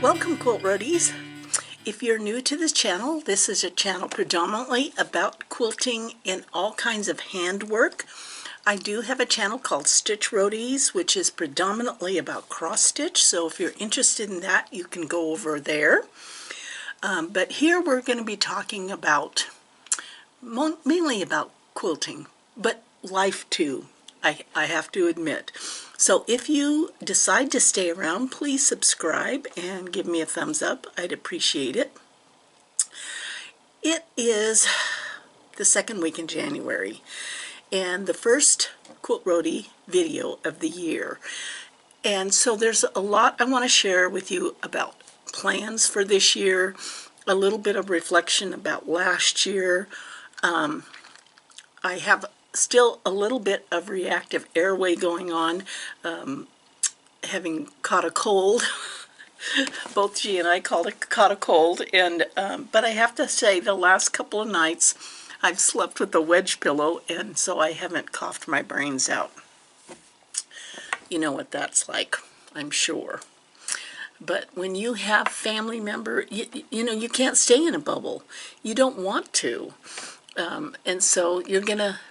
Welcome, Quilt Roadies. If you're new to this channel, this is a channel predominantly about quilting and all kinds of handwork. I do have a channel called Stitch Roadies, which is predominantly about cross stitch, so if you're interested in that, you can go over there. But here we're going to be talking about, mainly about quilting, but life too, I have to admit. So if you decide to stay around, please subscribe and give me a thumbs up. I'd appreciate it. It is the second week in January and the first Quilt Roadie video of the year. And so there's a lot I want to share with you about plans for this year, a little bit of reflection about last year. I have still a little bit of reactive airway going on, having caught a cold. Both G and I caught a cold, and but I have to say the last couple of nights I've slept with a wedge pillow, and so I haven't coughed my brains out. You know what that's like, I'm sure. But when you have family member, you know, you can't stay in a bubble. You don't want to. And so you're gonna,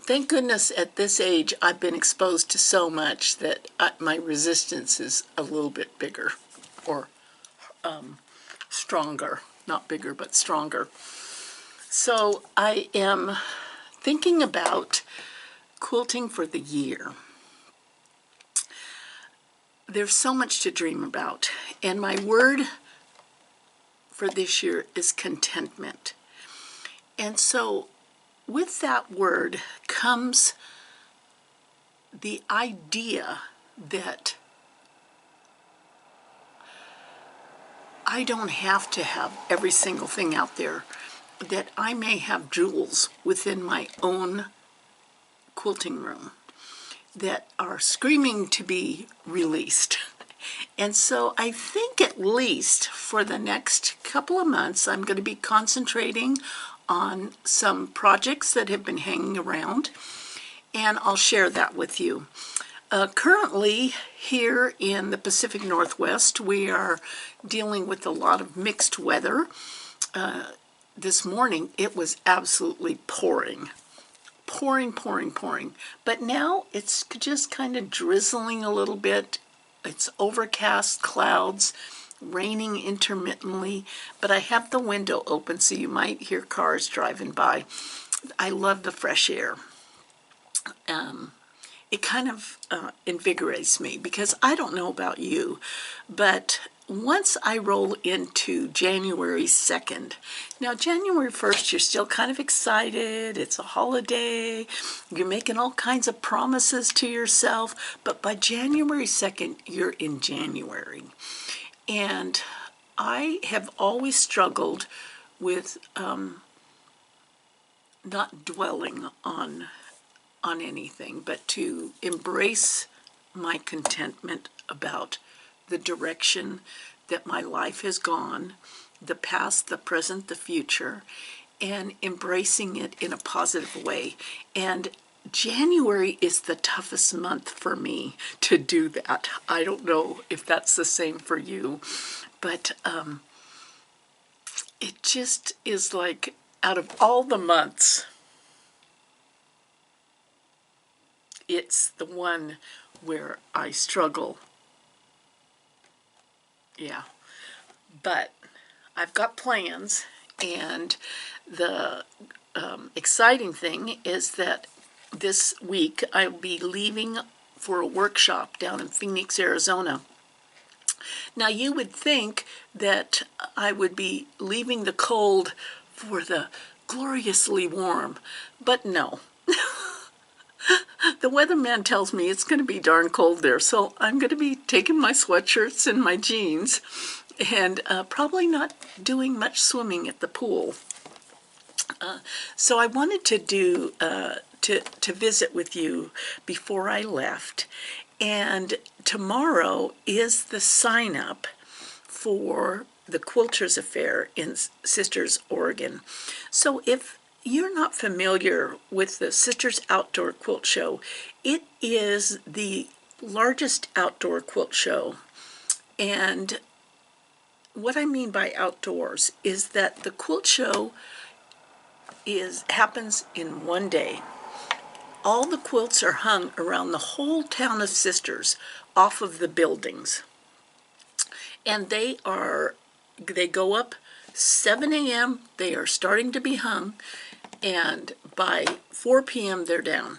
thank goodness at this age I've been exposed to so much that my resistance is a little bit bigger, or stronger, not bigger but stronger. So I am thinking about quilting for the year. There's so much to dream about, and my word for this year is contentment. And so with that word comes the idea that I don't have to have every single thing out there, that I may have jewels within my own quilting room that are screaming to be released. And so I think at least for the next couple of months I'm going to be concentrating on some projects that have been hanging around, and I'll share that with you. Currently here in the Pacific Northwest we are dealing with a lot of mixed weather. This morning it was absolutely pouring. Pouring. But now it's just kind of drizzling a little bit. It's overcast, clouds, raining intermittently, but I have the window open so you might hear cars driving by. I love the fresh air. It kind of invigorates me, because I don't know about you, but once I roll into January 2nd, now January 1st you're still kind of excited, it's a holiday, you're making all kinds of promises to yourself, but by January 2nd you're in January. And I have always struggled with not dwelling on anything, but to embrace my contentment about the direction that my life has gone, the past, the present, the future, and embracing it in a positive way. And January is the toughest month for me to do that. I don't know if that's the same for you, but it just is like, out of all the months, it's the one where I struggle. Yeah, but I've got plans, and the exciting thing is that this week I'll be leaving for a workshop down in Phoenix, Arizona. Now you would think that I would be leaving the cold for the gloriously warm, but no. The weatherman tells me it's going to be darn cold there, so I'm going to be taking my sweatshirts and my jeans, and probably not doing much swimming at the pool. So I wanted to do to visit with you before I left, and tomorrow is the sign up for the Quilters Affair in Sisters, Oregon. So if you're not familiar with the Sisters Outdoor Quilt Show, it is the largest outdoor quilt show, and what I mean by outdoors is that the quilt show happens in one day. All the quilts are hung around the whole town of Sisters off of the buildings. And they go up 7 a.m. They are starting to be hung, and by 4 p.m. they're down.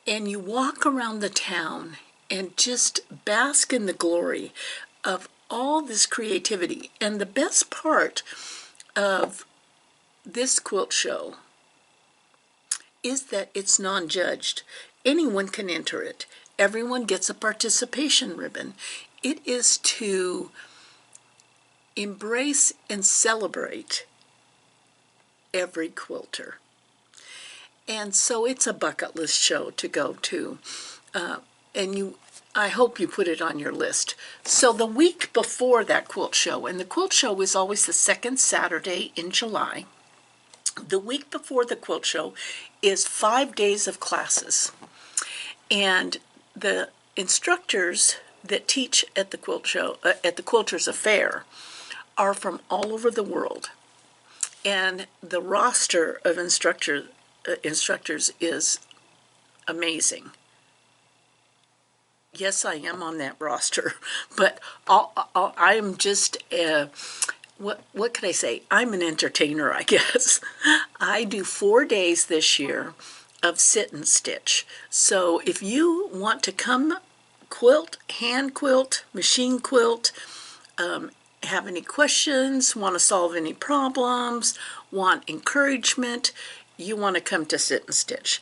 And you walk around the town and just bask in the glory of all this creativity. And the best part of this quilt show is that it's non-judged. Anyone can enter it. Everyone gets a participation ribbon. It is to embrace and celebrate every quilter. And so it's a bucket list show to go to. I hope you put it on your list. So the week before that quilt show, and the quilt show is always the second Saturday in July, the week before the quilt show is 5 days of classes. And the instructors that teach at the quilt show, at the Quilters Affair, are from all over the world. And the roster of instructors is amazing. Yes, I am on that roster, but I am just, what could I say? I'm an entertainer, I guess. I do 4 days this year of sit and stitch. So if you want to come quilt, hand quilt, machine quilt, have any questions, want to solve any problems, want encouragement, you want to come to Sit and Stitch.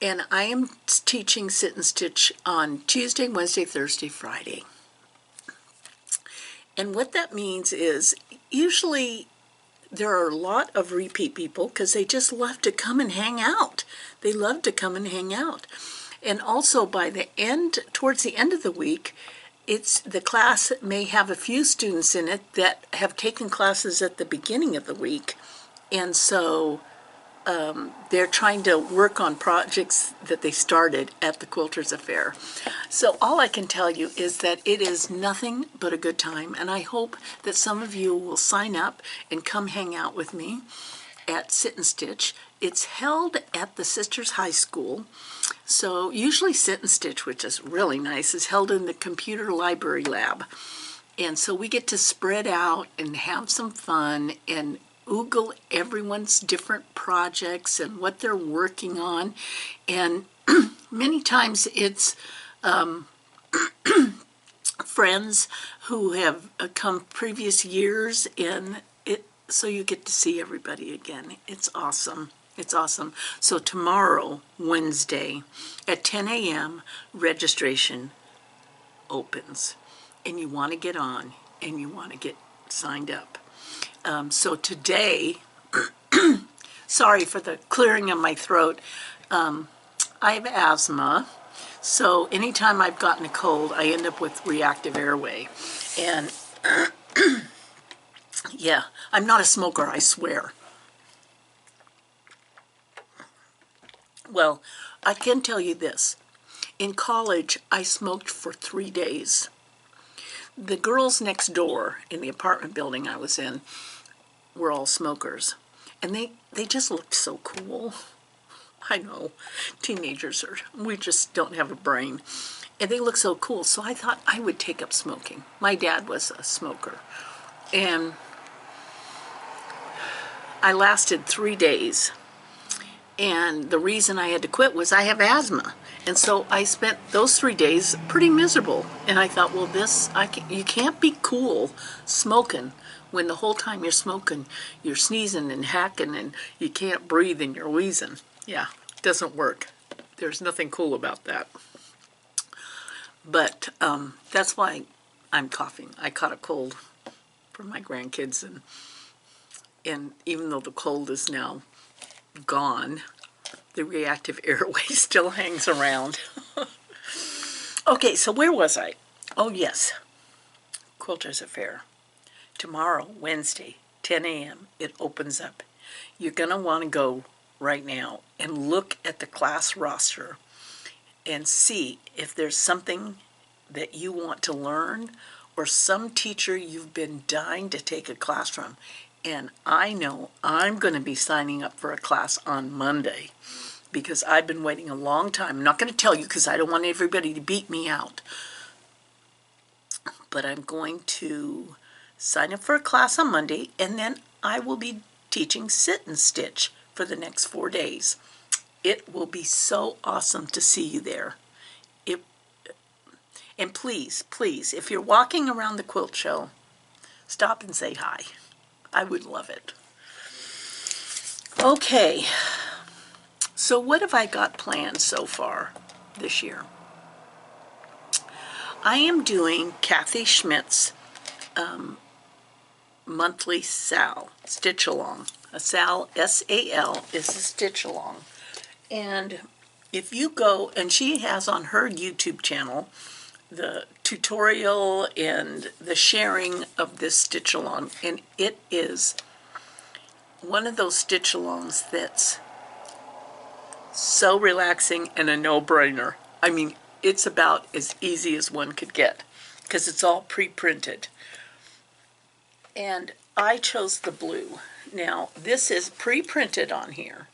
And I am teaching Sit and Stitch on Tuesday, Wednesday, Thursday, Friday. And what that means is usually there are a lot of repeat people because they just love to come and hang out. They love to come and hang out. And also by the end, towards the end of the week, the class may have a few students in it that have taken classes at the beginning of the week. And so they're trying to work on projects that they started at the Quilters Affair. So all I can tell you is that it is nothing but a good time, and I hope that some of you will sign up and come hang out with me at Sit and Stitch. It's held at the Sisters High School. So usually Sit and Stitch, which is really nice, is held in the computer library lab. And so we get to spread out and have some fun and oogle everyone's different projects and what they're working on. And many times it's friends who have come previous years, and so you get to see everybody again. It's awesome. It's awesome. So tomorrow, Wednesday, at 10 a.m., registration opens. And you want to get on, and you want to get signed up. So today, sorry for the clearing of my throat, I have asthma. So anytime I've gotten a cold, I end up with reactive airway. And yeah, I'm not a smoker, I swear. Well, I can tell you this. In college, I smoked for 3 days. The girls next door in the apartment building I was in were all smokers. And they just looked so cool. I know, teenagers we just don't have a brain. And they look so cool, so I thought I would take up smoking. My dad was a smoker. And I lasted 3 days. And the reason I had to quit was I have asthma. And so I spent those 3 days pretty miserable. And I thought, well, you can't be cool smoking when the whole time you're smoking, you're sneezing and hacking and you can't breathe and you're wheezing. Yeah, it doesn't work. There's nothing cool about that. But that's why I'm coughing. I caught a cold from my grandkids, and even though the cold is now gone, the reactive airway still hangs around. Okay, so where was I? Oh yes, Quilters Affair. Tomorrow, Wednesday, 10 a.m., it opens up. You're going to want to go right now and look at the class roster and see if there's something that you want to learn or some teacher you've been dying to take a class from. And I know I'm going to be signing up for a class on Monday because I've been waiting a long time. I'm not going to tell you because I don't want everybody to beat me out. But I'm going to sign up for a class on Monday, and then I will be teaching sit and stitch for the next 4 days. It will be so awesome to see you there. And please, please, if you're walking around the quilt show, stop and say hi. I would love it. Okay, so what have I got planned so far this year? I am doing Kathy Schmidt's monthly SAL, Stitch Along. A SAL, S-A-L, is a Stitch Along. And if you go, and she has on her YouTube channel the tutorial and the sharing of this stitch along, and it is one of those stitch alongs that's so relaxing and a no-brainer. I mean, it's about as easy as one could get because it's all pre-printed. And I chose the blue. Now, this is pre-printed on here.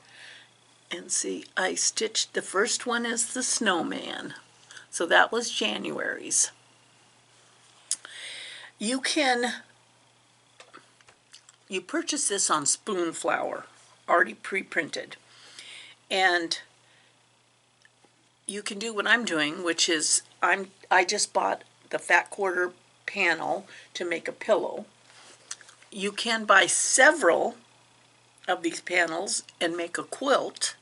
And see, I stitched, the first one is the snowman. So that was January's. You purchase this on Spoon Flower, already pre-printed. And you can do what I'm doing, which is I just bought the fat quarter panel to make a pillow. You can buy several of these panels and make a quilt.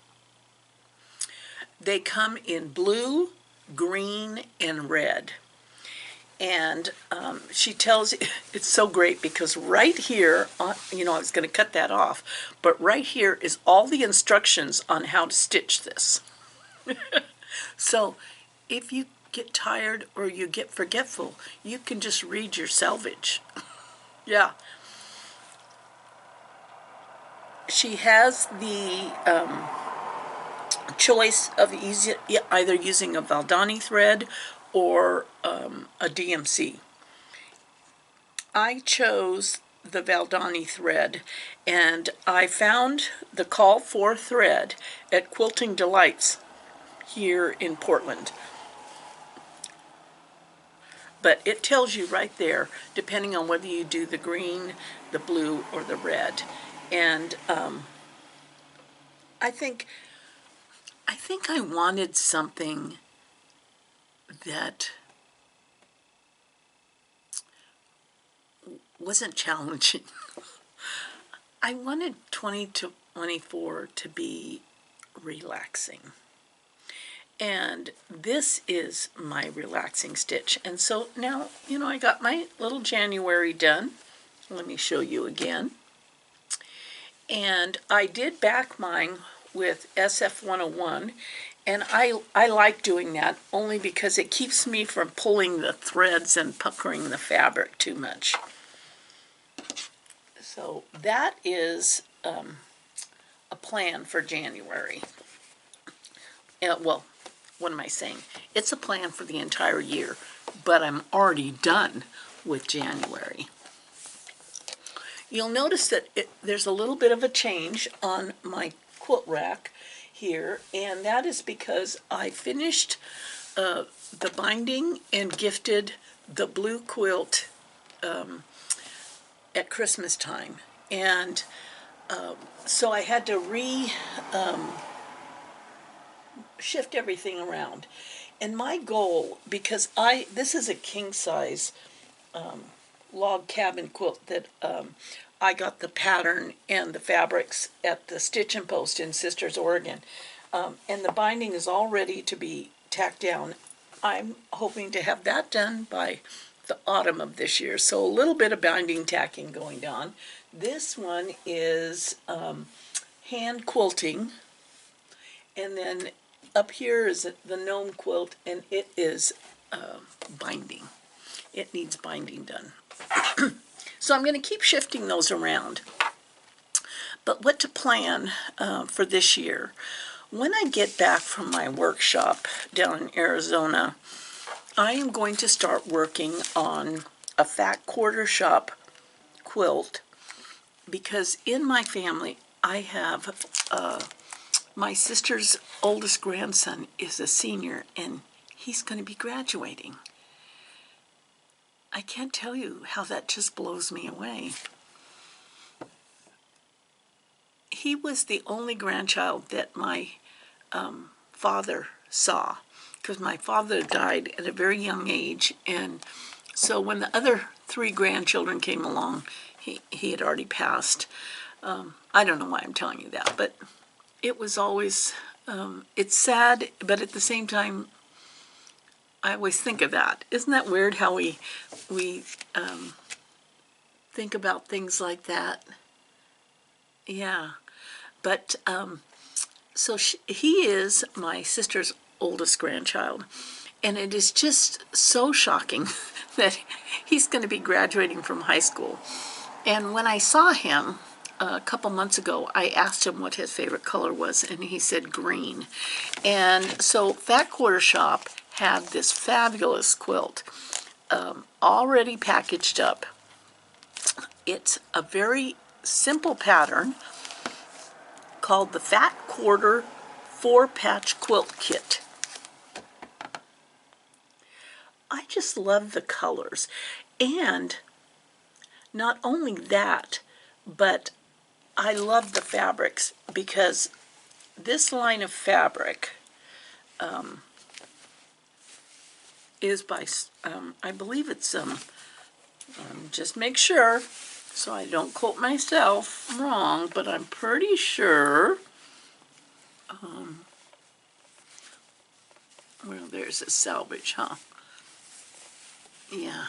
They come in blue, green, and red. And she tells you, it's so great because right here, you know, I was going to cut that off, but right here is all the instructions on how to stitch this. So if you get tired or you get forgetful, you can just read your selvage. Yeah. She has the choice of either using a Valdani thread or a DMC. I chose the Valdani thread, and I found the call for thread at Quilting Delights here in Portland. But it tells you right there, depending on whether you do the green, the blue, or the red. And I think I wanted something that wasn't challenging. I wanted 20 to 24 to be relaxing. And this is my relaxing stitch. And so now, you know, I got my little January done. Let me show you again. And I did back mine with SF101, and I like doing that only because it keeps me from pulling the threads and puckering the fabric too much. So that is a plan for January. Well, what am I saying? It's a plan for the entire year, but I'm already done with January. You'll notice that there's a little bit of a change on my quilt rack here, and that is because I finished the binding and gifted the blue quilt at Christmas time. And so I had to shift everything around. And my goal, because this is a king size log cabin quilt that I got the pattern and the fabrics at the Stitch and Post in Sisters, Oregon. And the binding is all ready to be tacked down. I'm hoping to have that done by the autumn of this year. So a little bit of binding tacking going on. This one is hand quilting. And then up here is the gnome quilt, and it is binding. It needs binding done. So I'm going to keep shifting those around. But what to plan for this year? When I get back from my workshop down in Arizona, I am going to start working on a fat quarter shop quilt, because in my family I have my sister's oldest grandson is a senior, and he's going to be graduating. I can't tell you how that just blows me away. He was the only grandchild that my father saw, because my father died at a very young age, and so when the other three grandchildren came along, he had already passed. I don't know why I'm telling you that, but it was always, it's sad, but at the same time, I always think of that. Isn't that weird how we think about things like that? Yeah. But, so he is my sister's oldest grandchild, and it is just so shocking that he's going to be graduating from high school. And when I saw him a couple months ago, I asked him what his favorite color was, and he said green. And so Fat Quarter Shop had this fabulous quilt already packaged up. It's a very simple pattern called the Fat Quarter 4-Patch Quilt Kit. I just love the colors. And not only that, but I love the fabrics, because this line of fabric is by, I believe it's, just make sure so I don't quote myself wrong, but I'm pretty sure, well, there's a salvage, huh? Yeah.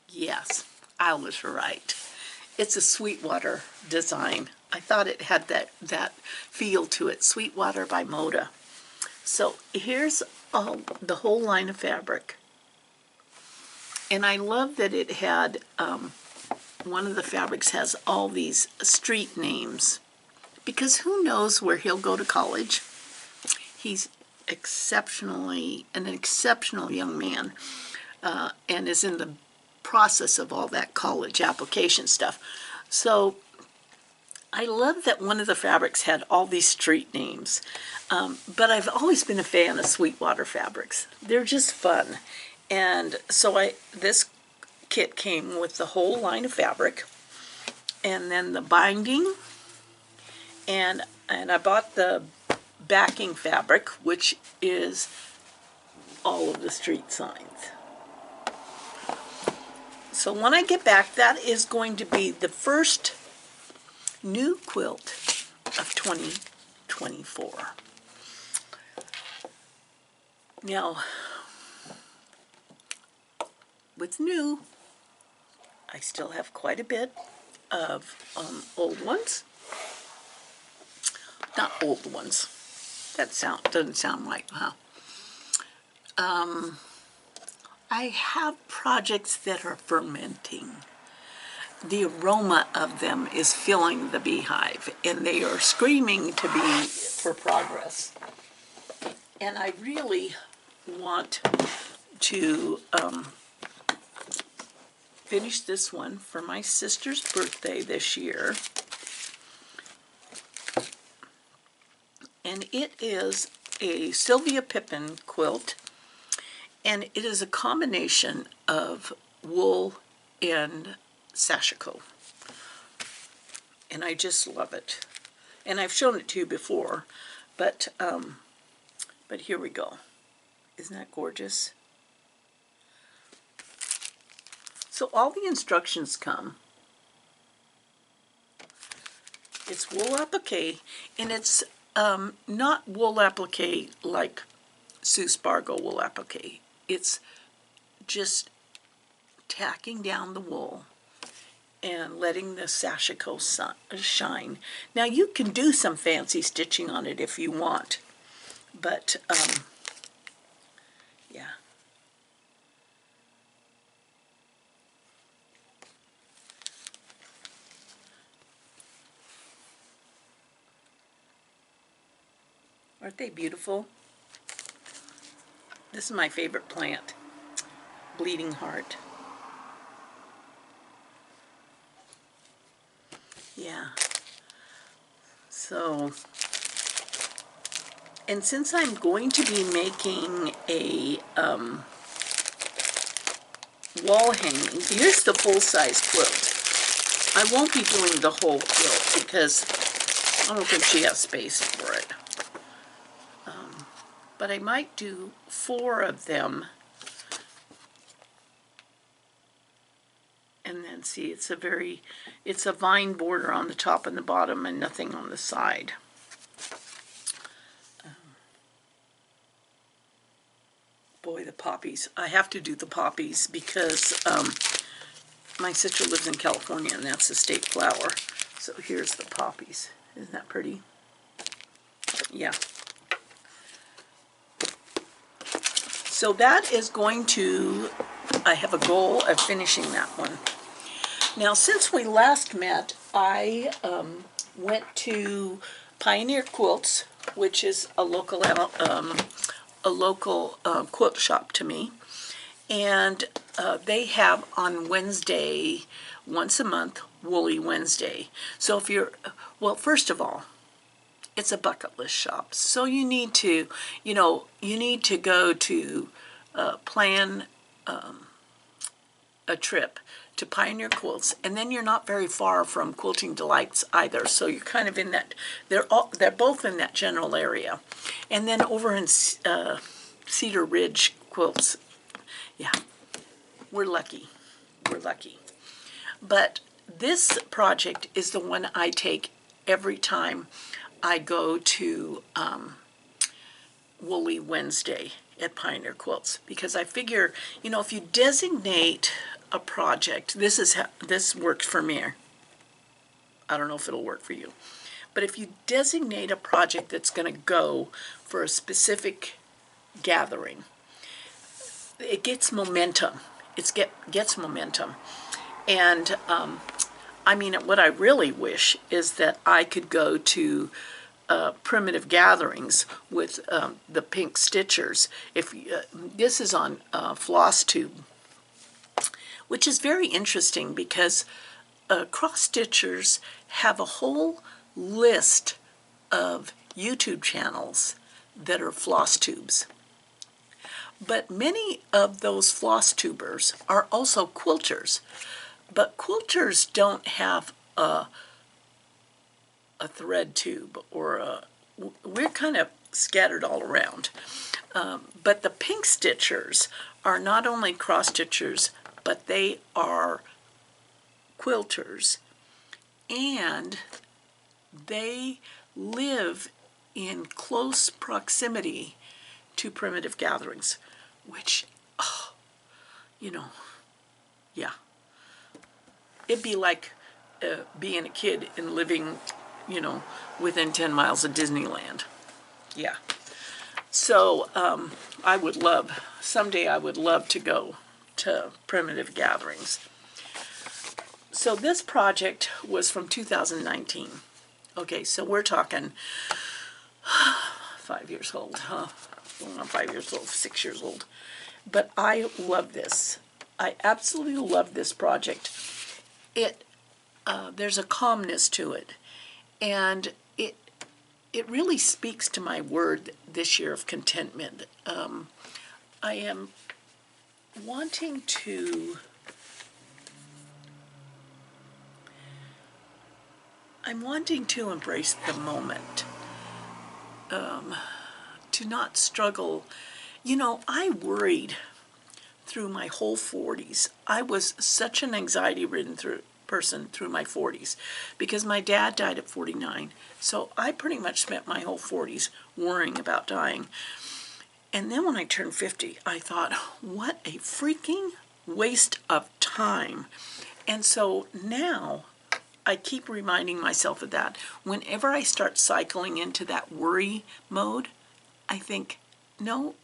Yes, I was right. It's a Sweetwater design. I thought it had that feel to it. Sweetwater by Moda. So here's the whole line of fabric. And I love that it had, one of the fabrics has all these street names, because who knows where he'll go to college. He's an exceptional young man, and is in the process of all that college application stuff. So I love that one of the fabrics had all these street names, but I've always been a fan of Sweetwater fabrics. They're just fun. And so this kit came with the whole line of fabric, and then the binding, and I bought the backing fabric, which is all of the street signs. So when I get back, that is going to be the first new quilt of 2024. Now, with new, I still have quite a bit of old ones. Not old ones. That doesn't sound right, huh? I have projects that are fermenting. The aroma of them is filling the beehive, and they are screaming to be for progress. And I really want to finish this one for my sister's birthday this year. And it is a Sylvia Pippin quilt, and it is a combination of wool and sashiko. And I just love it. And I've shown it to you before, but here we go. Isn't that gorgeous? So all the instructions come. It's wool applique, and it's not wool applique like Sue Spargo wool applique. It's just tacking down the wool and letting the sashiko shine. Now you can do some fancy stitching on it if you want, but yeah. Aren't they beautiful? This is my favorite plant. bleeding heart. Yeah. So, and since I'm going to be making a wall hanging, here's the full-size quilt. I won't be doing the whole quilt because I don't think she has space for it. But I might do 4 of them. And then see, it's a vine border on the top and the bottom and nothing on the side. Boy, the poppies. I have to do the poppies because my sister lives in California and that's the state flower. So here's the poppies. Isn't that pretty? Yeah. So that is going to, I have a goal of finishing that one. Now, since we last met, I went to Pioneer Quilts, which is a local quilt shop to me, and they have on Wednesday, once a month, Woolly Wednesday. So if you're, well, first of all, it's a bucket list shop, so you need to, you need to go to plan a trip to Pioneer Quilts, and then you're not very far from Quilting Delights either, so you're kind of in that, they're both in that general area. And then over in Cedar Ridge Quilts, yeah, we're lucky, But this project is the one I take every time I go to Woolly Wednesday at Pioneer Quilts, because I figure, if you designate a project, this works for me. I don't know if it'll work for you, but if you designate a project that's going to go for a specific gathering, it gets momentum. Gets momentum, and I mean, what I really wish is that I could go to primitive gatherings with the pink stitchers. If this is on floss tube, which is very interesting because cross stitchers have a whole list of YouTube channels that are floss tubes. But many of those floss tubers are also quilters. But quilters don't have a thread tube or we're kind of scattered all around. But the pink stitchers are not only cross stitchers, but they are quilters, and they live in close proximity to primitive gatherings, which, yeah. It'd be like being a kid and living, within 10 miles of Disneyland. Yeah. So someday I would love to go to primitive gatherings. So this project was from 2019. Okay, so we're talking 5 years old, huh? Well, not 5 years old, 6 years old. But I love this. I absolutely love this project. There's a calmness to it, and it really speaks to my word this year of contentment. I am wanting to embrace the moment, to not struggle. I worried through my whole 40s. I was such an anxiety-ridden person through my 40s because my dad died at 49. So I pretty much spent my whole 40s worrying about dying. And then when I turned 50, I thought, what a freaking waste of time. And so now I keep reminding myself of that. Whenever I start cycling into that worry mode, I think, no,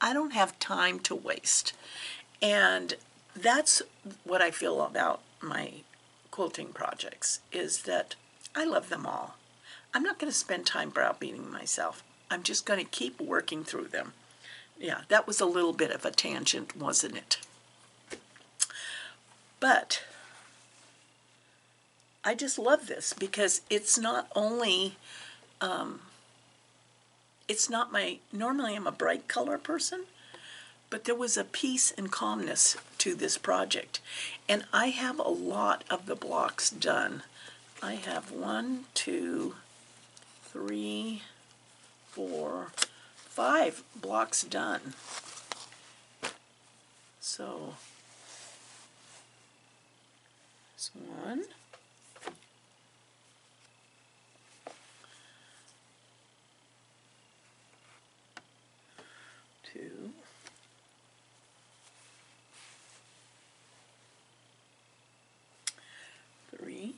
I don't have time to waste. And that's what I feel about my quilting projects, is that I love them all. I'm not going to spend time browbeating myself. I'm just going to keep working through them. Yeah, that was a little bit of a tangent, wasn't it? But I just love this because it's not only, it's not my, normally I'm a bright color person, but there was a peace and calmness to this project. And I have a lot of the blocks done. I have 1, 2, 3, 4, 5 blocks done. So, this 1, 2, 3,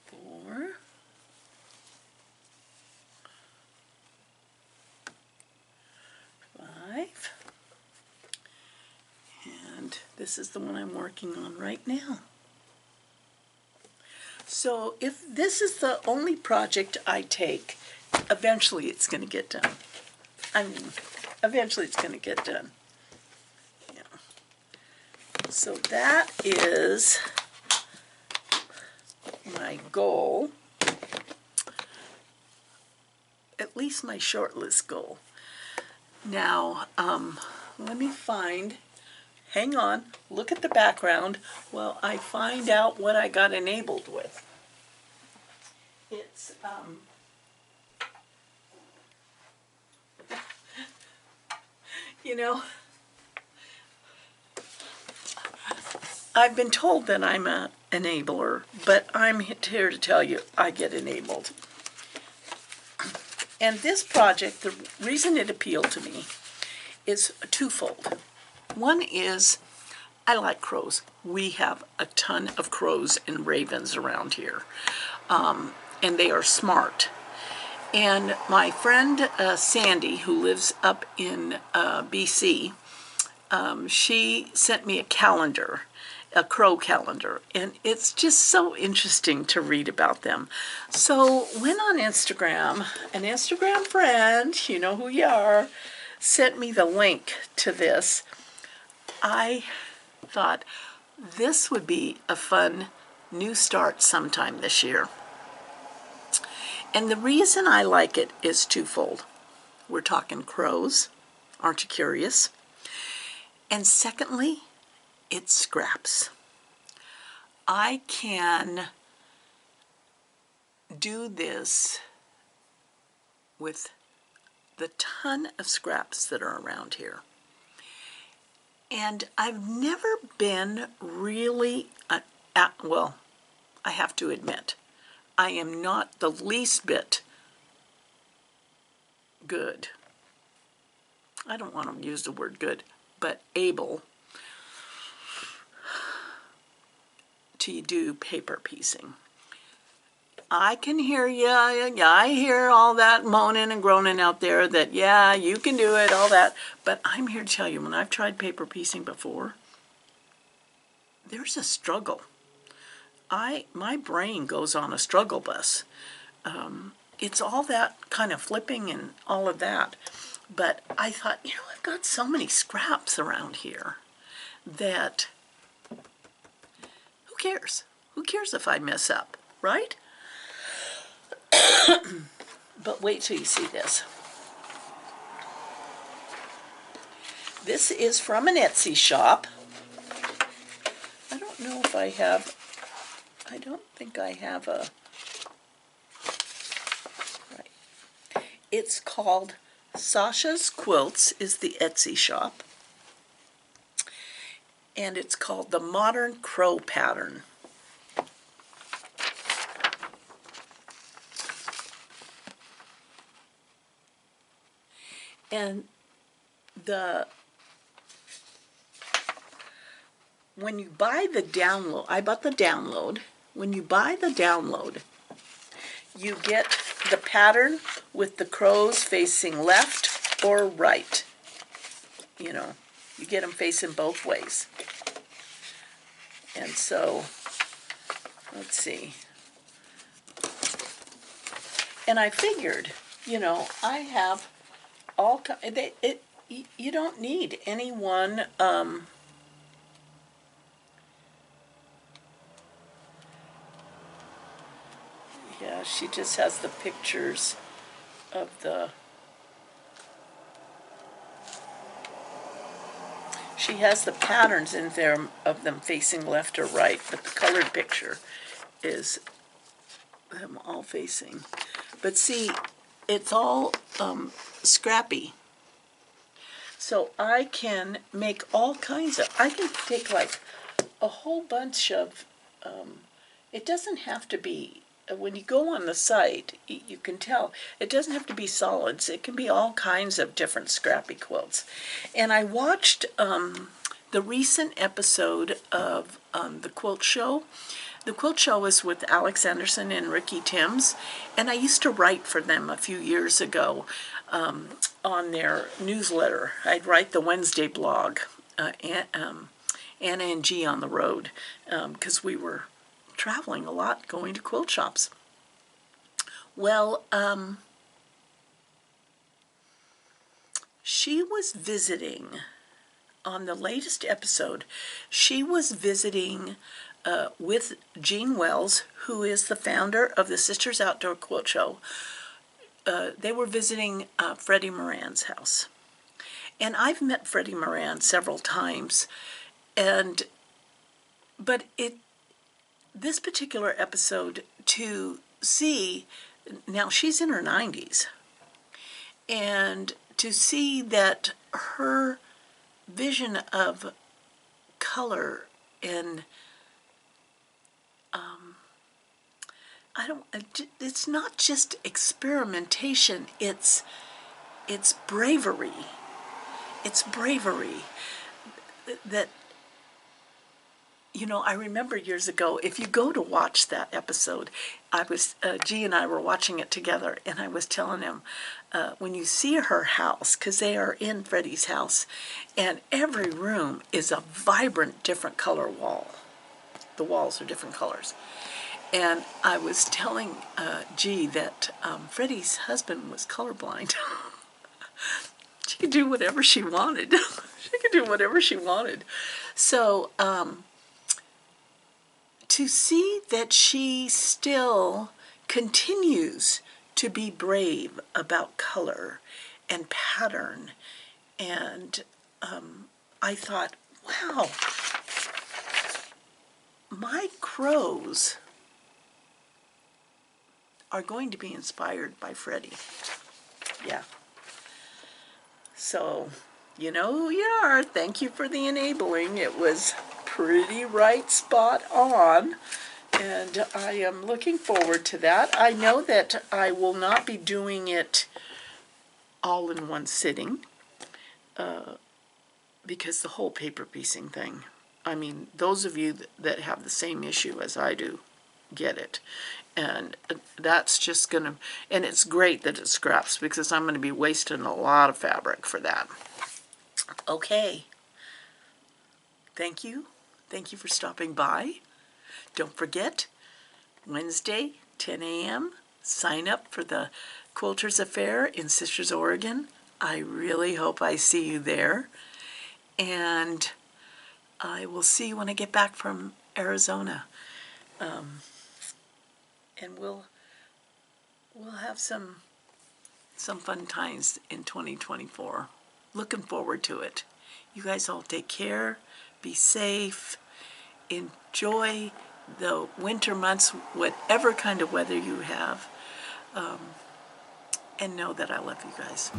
4, 5, and this is the one I'm working on right now. So if this is the only project I take, eventually it's going to get done. I mean, eventually it's going to get done. Yeah. So that is my goal, at least my short list goal. Now, let me find, hang on, look at the background while I find out what I got enabled with. It's, you know, I've been told that I'm an enabler, but I'm here to tell you I get enabled. And this project, the reason it appealed to me is twofold. One is, I like crows. We have a ton of crows and ravens around here, and they are smart. And my friend Sandy, who lives up in BC, she sent me a calendar, a crow calendar, and it's just so interesting to read about them. So went on Instagram, an Instagram friend, you know who you are, sent me the link to this. I thought this would be a fun new start sometime this year. And the reason I like it is twofold. We're talking crows, aren't you curious? And secondly, it's scraps. I can do this with the ton of scraps that are around here. And I've never been really, well, I have to admit, I am not the least bit good. I don't want to use the word good, but able to do paper piecing. I can hear you. I hear all that moaning and groaning out there that, yeah, you can do it, all that. But I'm here to tell you, when I've tried paper piecing before, there's a struggle. My brain goes on a struggle bus. It's all that kind of flipping and all of that. But I thought, you know, I've got so many scraps around here that who cares? Who cares if I mess up, right? But wait till you see this. This is from an Etsy shop. I don't know if I have, I don't think I have a, right. It's called Sasha's Quilts is the Etsy shop. And it's called the Modern Crow Pattern. And when you buy the download, I bought the download. When you buy the download, you get the pattern with the crows facing left or right. You know, you get them facing both ways. And so, let's see. And I figured, you know, I have You don't need any one. Yeah, she just has the pictures of the. She has the patterns in there of them facing left or right, but the colored picture is them all facing. But see, it's all scrappy. So I can make all kinds of, I can take like a whole bunch of, it doesn't have to be, when you go on the site, you can tell, it doesn't have to be solids. It can be all kinds of different scrappy quilts. And I watched the recent episode of the Quilt Show. The Quilt Show was with Alex Anderson and Ricky Timms, and I used to write for them a few years ago on their newsletter. I'd write the Wednesday blog, Anna and G on the road, because we were traveling a lot, going to quilt shops. Well, she was visiting, on the latest episode, she was visiting with Jean Wells, who is the founder of the Sisters Outdoor Quilt Show. They were visiting Freddie Moran's house. And I've met Freddie Moran several times, but this particular episode, to see, now she's in her 90s, and to see that her vision of color and it's not just experimentation, it's bravery. It's bravery that, I remember years ago, if you go to watch that episode, G and I were watching it together, and I was telling him, when you see her house, because they are in Freddie's house, and every room is a vibrant, different color wall. The walls are different colors. And I was telling G that Freddie's husband was colorblind. She could do whatever she wanted. She could do whatever she wanted. So to see that she still continues to be brave about color and pattern, and I thought, wow, my crows are going to be inspired by Freddie. Yeah. So, you know who you are. Thank you for the enabling. It was pretty right spot on, and I am looking forward to that. I know that I will not be doing it all in one sitting, because the whole paper piecing thing, I mean, those of you that have the same issue as I do get it. And that's just going to, and it's great that it scraps, because I'm going to be wasting a lot of fabric for that. Okay. Thank you. Thank you for stopping by. Don't forget, Wednesday, 10 a.m., sign up for the Quilters Affair in Sisters, Oregon. I really hope I see you there. And I will see you when I get back from Arizona. And we'll have some fun times in 2024. Looking forward to it. You guys all take care, be safe, enjoy the winter months, whatever kind of weather you have, and know that I love you guys.